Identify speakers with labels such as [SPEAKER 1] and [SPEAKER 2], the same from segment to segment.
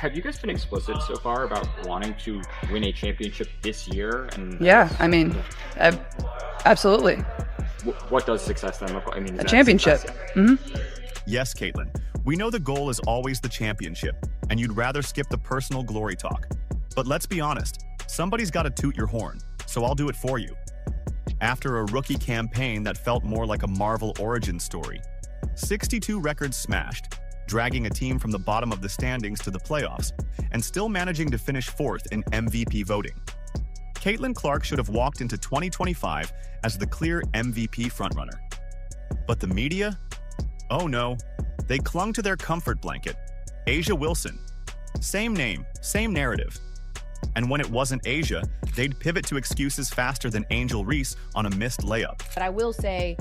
[SPEAKER 1] have you guys been explicit so far about wanting to win a championship this year? And
[SPEAKER 2] yeah, I mean, absolutely.
[SPEAKER 1] What does success then look like? I mean,
[SPEAKER 2] a championship.
[SPEAKER 3] Yes, Caitlin. We know the goal is always the championship, and you'd rather skip the personal glory talk. But let's be honest, somebody's got to toot your horn, so I'll do it for you. After a rookie campaign that felt more like a Marvel origin story, 62 records smashed, dragging a team from the bottom of the standings to the playoffs, and still managing to finish fourth in MVP voting. Caitlin Clark should have walked into 2025 as the clear MVP frontrunner. But the media? Oh no, they clung to their comfort blanket. A'ja Wilson. Same name, same narrative. And when it wasn't A'ja, they'd pivot to excuses faster than Angel Reese on a missed layup.
[SPEAKER 4] But I will say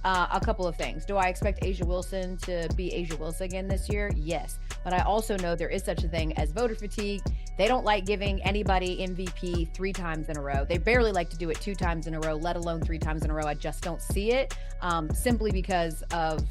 [SPEAKER 4] a couple of things. Do I expect A'ja Wilson to be A'ja Wilson again this year? Yes. But I also know there is such a thing as voter fatigue. They don't like giving anybody MVP 3 times in a row. They barely like to do it 2 times in a row, let alone 3 times in a row. I just don't see it, simply because of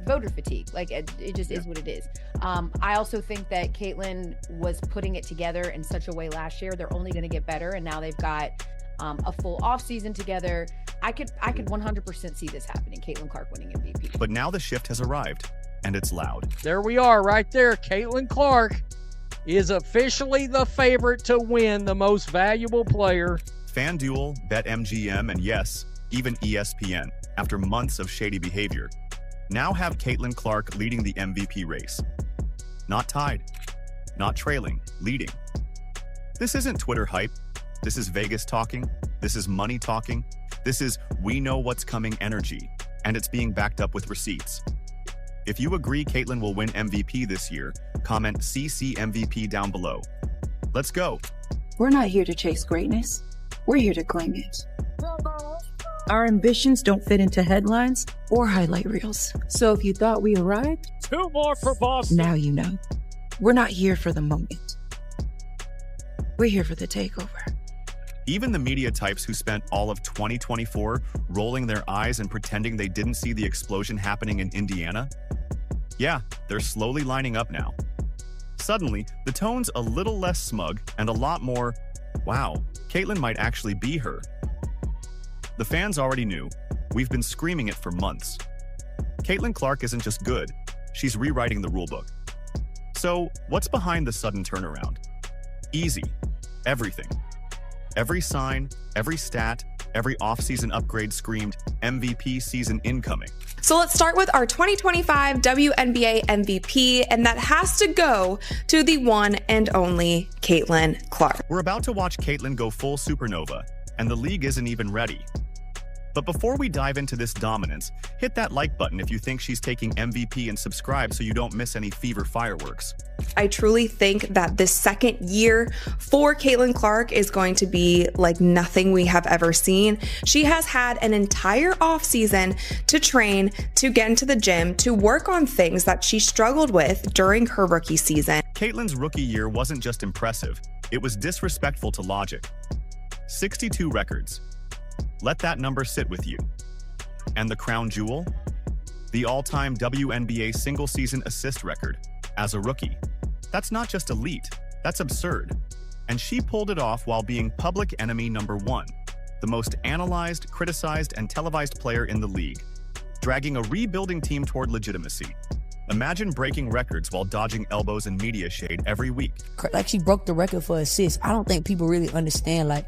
[SPEAKER 4] voter fatigue. Like, it just is what it is. I also think that Caitlin was putting it together in such a way last year. They're only going to get better, and now they've got a full off season together. I could 100% see this happening. Caitlin Clark winning MVP.
[SPEAKER 3] But now the shift has arrived, and it's loud.
[SPEAKER 5] There we are right there. Caitlin Clark is officially the favorite to win the most valuable player.
[SPEAKER 3] FanDuel, BetMGM, and yes, even ESPN, after months of shady behavior, now have Caitlin Clark leading the MVP race. Not tied, not trailing, leading. This isn't Twitter hype. This is Vegas talking. This is money talking. This is we know what's coming energy, and it's being backed up with receipts. If you agree Caitlin will win MVP this year, comment CC MVP down below. Let's go.
[SPEAKER 6] We're not here to chase greatness. We're here to claim it. Our ambitions don't fit into headlines or highlight reels. So if you thought we arrived,
[SPEAKER 5] 2 more for Boston.
[SPEAKER 6] now you know. We're not here for the moment. We're here for the takeover.
[SPEAKER 3] Even the media types who spent all of 2024 rolling their eyes and pretending they didn't see the explosion happening in Indiana, yeah, they're slowly lining up now. Suddenly, the tone's a little less smug and a lot more, wow, Caitlin might actually be her. The fans already knew. We've been screaming it for months. Caitlin Clark isn't just good, she's rewriting the rulebook. So, what's behind the sudden turnaround? Easy. Everything. Every sign, every stat, every offseason upgrade screamed MVP season incoming.
[SPEAKER 7] So let's start with our 2025 WNBA MVP, and that has to go to the one and only Caitlin Clark.
[SPEAKER 3] We're about to watch Caitlin go full supernova, and the league isn't even ready. But before we dive into this dominance, hit that like button if you think she's taking MVP and subscribe so you don't miss any Fever fireworks.
[SPEAKER 7] I truly think that this second year for Caitlin Clark is going to be like nothing we have ever seen. She has had an entire offseason to train, to get into the gym, to work on things that she struggled with during her rookie season.
[SPEAKER 3] Caitlin's rookie year wasn't just impressive, it was disrespectful to logic. 62 records. Let that number sit with you. And the crown jewel? The all-time WNBA single-season assist record as a rookie. That's not just elite, that's absurd. And she pulled it off while being public enemy number 1, the most analyzed, criticized, and televised player in the league, dragging a rebuilding team toward legitimacy. Imagine breaking records while dodging elbows and media shade every week.
[SPEAKER 8] Like, she broke the record for assists. I don't think people really understand, like,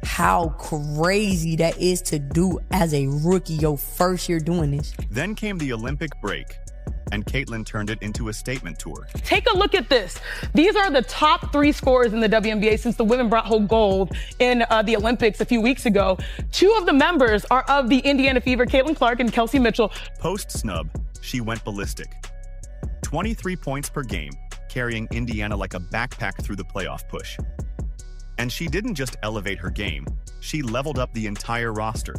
[SPEAKER 8] how crazy that is to do as a rookie, your first year doing this.
[SPEAKER 3] Then came the Olympic break, and Caitlin turned it into a statement tour.
[SPEAKER 9] Take a look at this. These are the top 3 scorers in the WNBA since the women brought home gold in the Olympics a few weeks ago. 2 of the members are of the Indiana Fever, Caitlin Clark and Kelsey Mitchell.
[SPEAKER 3] Post-snub, she went ballistic. 23 points per game, carrying Indiana like a backpack through the playoff push. And she didn't just elevate her game, she leveled up the entire roster.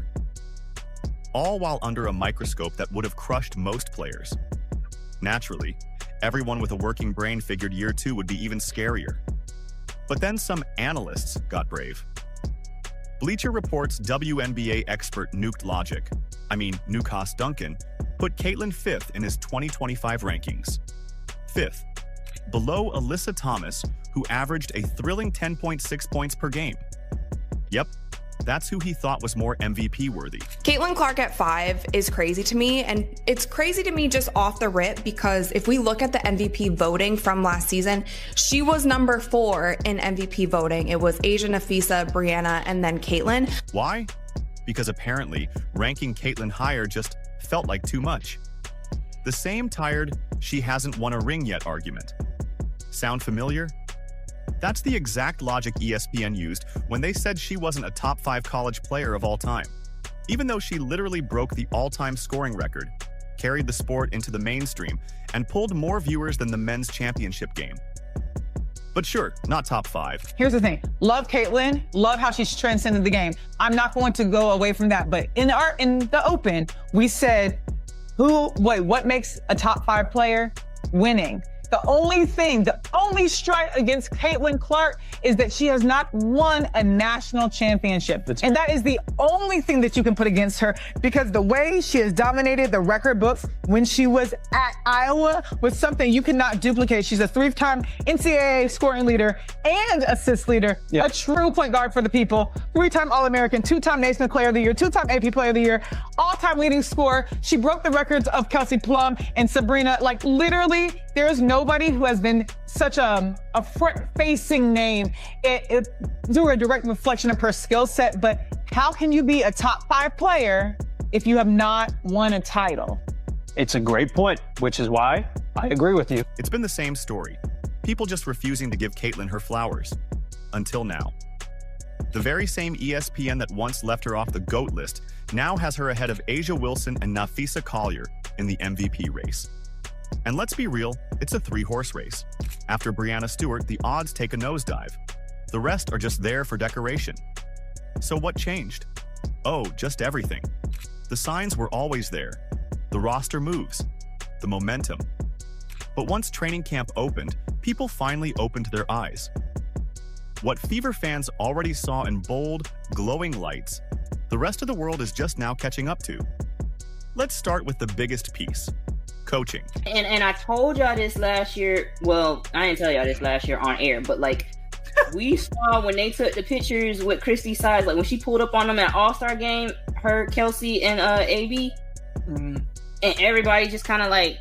[SPEAKER 3] All while under a microscope that would have crushed most players. Naturally, everyone with a working brain figured year 2 would be even scarier. But then some analysts got brave. Bleacher Report's WNBA expert Nukas Duncan, put Caitlin 5th in his 2025 rankings. 5th. below Alyssa Thomas, who averaged a thrilling 10.6 points per game. Yep, that's who he thought was more MVP worthy.
[SPEAKER 7] Caitlin Clark at 5 is crazy to me, and it's crazy to me just off the rip because if we look at the MVP voting from last season, she was number 4 in MVP voting. It was Asia, Nafisa, Brianna, and then Caitlin.
[SPEAKER 3] Why? Because apparently ranking Caitlin higher just felt like too much. The same tired "she hasn't won a ring yet" argument. Sound familiar? That's the exact logic ESPN used when they said she wasn't a top 5 college player of all time, even though she literally broke the all-time scoring record, carried the sport into the mainstream, and pulled more viewers than the men's championship game. But sure, not top 5.
[SPEAKER 9] Here's the thing. Love Caitlin. Love how she's transcended the game. I'm not going to go away from that. But in the open, we said, what makes a top 5 player? Winning. The only strike against Caitlin Clark is that she has not won a national championship. And that is the only thing that you can put against her, because the way she has dominated the record books when she was at Iowa was something you cannot duplicate. She's a 3-time NCAA scoring leader and assist leader, a true point guard for the people, 3-time All-American, 2-time Naismith Player of the Year, 2-time AP Player of the Year, all-time leading scorer. She broke the records of Kelsey Plum and Sabrina. Like, literally, there is nobody who has been such a front-facing name. It's a direct reflection of her skill set, but how can you be a top 5 player if you have not won a title?
[SPEAKER 10] It's a great point, which is why I agree with you.
[SPEAKER 3] It's been the same story. People just refusing to give Caitlin her flowers. Until now. The very same ESPN that once left her off the GOAT list now has her ahead of Asia Wilson and Nafisa Collier in the MVP race. And let's be real, it's a 3-horse race. After Brianna Stewart, the odds take a nosedive. The rest are just there for decoration. So what changed? Oh, just everything. The signs were always there. The roster moves. The momentum. But once training camp opened, people finally opened their eyes. What Fever fans already saw in bold, glowing lights, the rest of the world is just now catching up to. Let's start with the biggest piece. Coaching.
[SPEAKER 11] And I told y'all this last year. Well, I didn't tell y'all this last year on air, but like we saw when they took the pictures with Christy Sides, like when she pulled up on them at All-Star game, her, Kelsey, and AB, and everybody just kind of like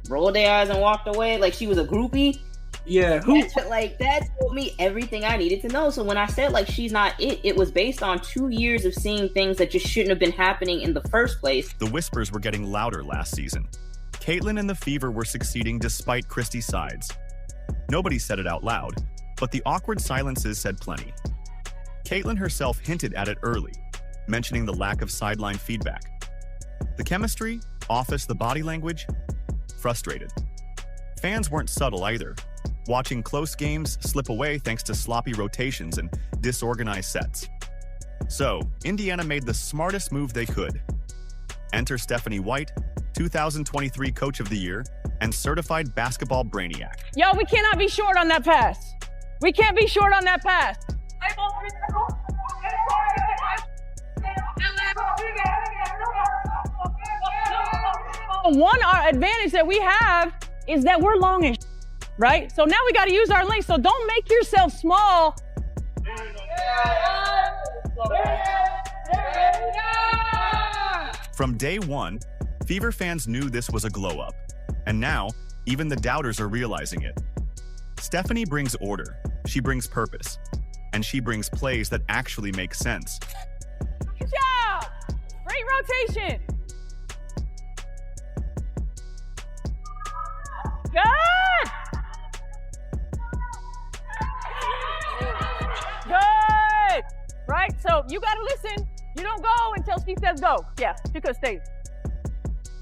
[SPEAKER 11] rolled their eyes and walked away like she was a groupie.
[SPEAKER 10] Yeah,
[SPEAKER 11] that told me everything I needed to know. So when I said like she's not it was based on 2 years of seeing things that just shouldn't have been happening in the first place.
[SPEAKER 3] The whispers were getting louder last season. Caitlin and the Fever were succeeding despite Christy's sides. Nobody said it out loud, but the awkward silences said plenty. Caitlin herself hinted at it early, mentioning the lack of sideline feedback. The chemistry, office, the body language, frustrated. Fans weren't subtle either, watching close games slip away thanks to sloppy rotations and disorganized sets. So, Indiana made the smartest move they could. Enter Stephanie White, 2023 Coach of the Year, and certified basketball brainiac.
[SPEAKER 9] Yo, we cannot be short on that pass. We can't be short on that pass. One advantage that we have is that we're longish, right? So now we got to use our length. So don't make yourself small.
[SPEAKER 3] From day one, Fever fans knew this was a glow-up. And now, even the doubters are realizing it. Stephanie brings order, she brings purpose, and she brings plays that actually make sense.
[SPEAKER 9] Good job! Great rotation! Good! Good! Right? So you gotta listen. You don't go until she says go. Yeah, she could stay.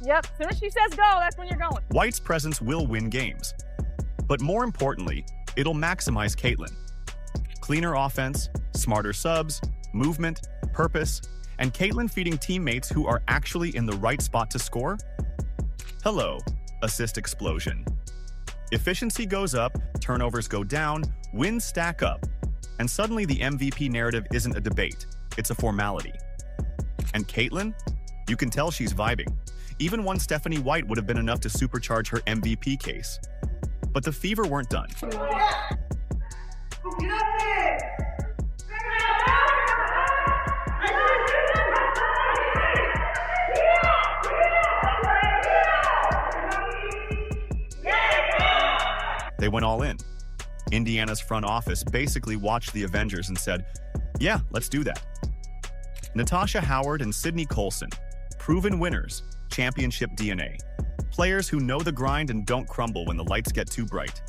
[SPEAKER 9] Yep, as soon as she says go, that's when you're going.
[SPEAKER 3] White's presence will win games. But more importantly, it'll maximize Caitlin. Cleaner offense, smarter subs, movement, purpose, and Caitlin feeding teammates who are actually in the right spot to score? Hello, assist explosion. Efficiency goes up, turnovers go down, wins stack up, and suddenly the MVP narrative isn't a debate, it's a formality. And Caitlin? You can tell she's vibing. Even one Stephanie White would have been enough to supercharge her MVP case. But the Fever weren't done. They went all in. Indiana's front office basically watched the Avengers and said, yeah, let's do that. Natasha Howard and Sydney Colson, proven winners, championship DNA. Players who know the grind and don't crumble when the lights get too bright.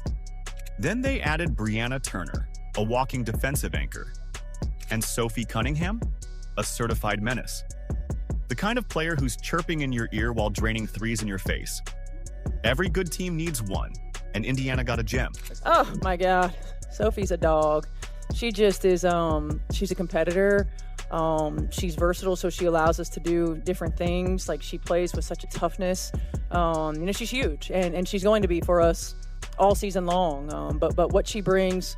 [SPEAKER 3] Then they added Brianna Turner, a walking defensive anchor. And Sophie Cunningham, a certified menace. The kind of player who's chirping in your ear while draining threes in your face. Every good team needs one, and Indiana got a gem.
[SPEAKER 12] Oh my God, Sophie's a dog. She just is, she's a competitor. She's versatile, so she allows us to do different things. Like, she plays with such a toughness. She's huge, and she's going to be for us all season long. But what she brings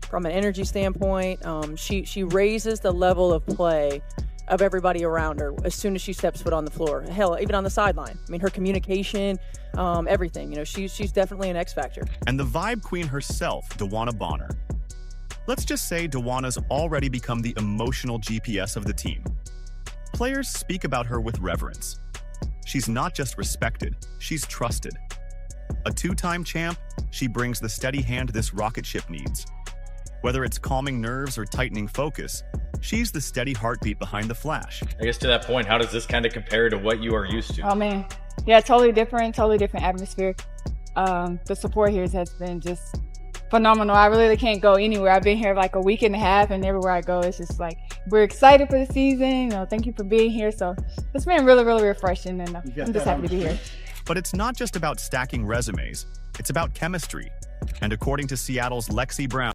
[SPEAKER 12] from an energy standpoint, she raises the level of play of everybody around her as soon as she steps foot on the floor. Hell, even on the sideline. I mean, her communication, everything. She's definitely an X factor.
[SPEAKER 3] And the vibe queen herself, DeWanna Bonner. Let's just say DeWanna's already become the emotional GPS of the team. Players speak about her with reverence. She's not just respected, she's trusted. A two-time champ, she brings the steady hand this rocket ship needs. Whether it's calming nerves or tightening focus, she's the steady heartbeat behind the flash.
[SPEAKER 13] I guess to that point, how does this kind of compare to what you are used to?
[SPEAKER 14] Oh man, yeah, totally different atmosphere. The support here has been just phenomenal. I really can't go anywhere. I've been here like a week and a half, and everywhere I go, it's just like, we're excited for the season. Thank you for being here. So it's been really, really refreshing, and I'm just happy to be here.
[SPEAKER 3] But it's not just about stacking resumes. It's about chemistry. And according to Seattle's Lexi Brown,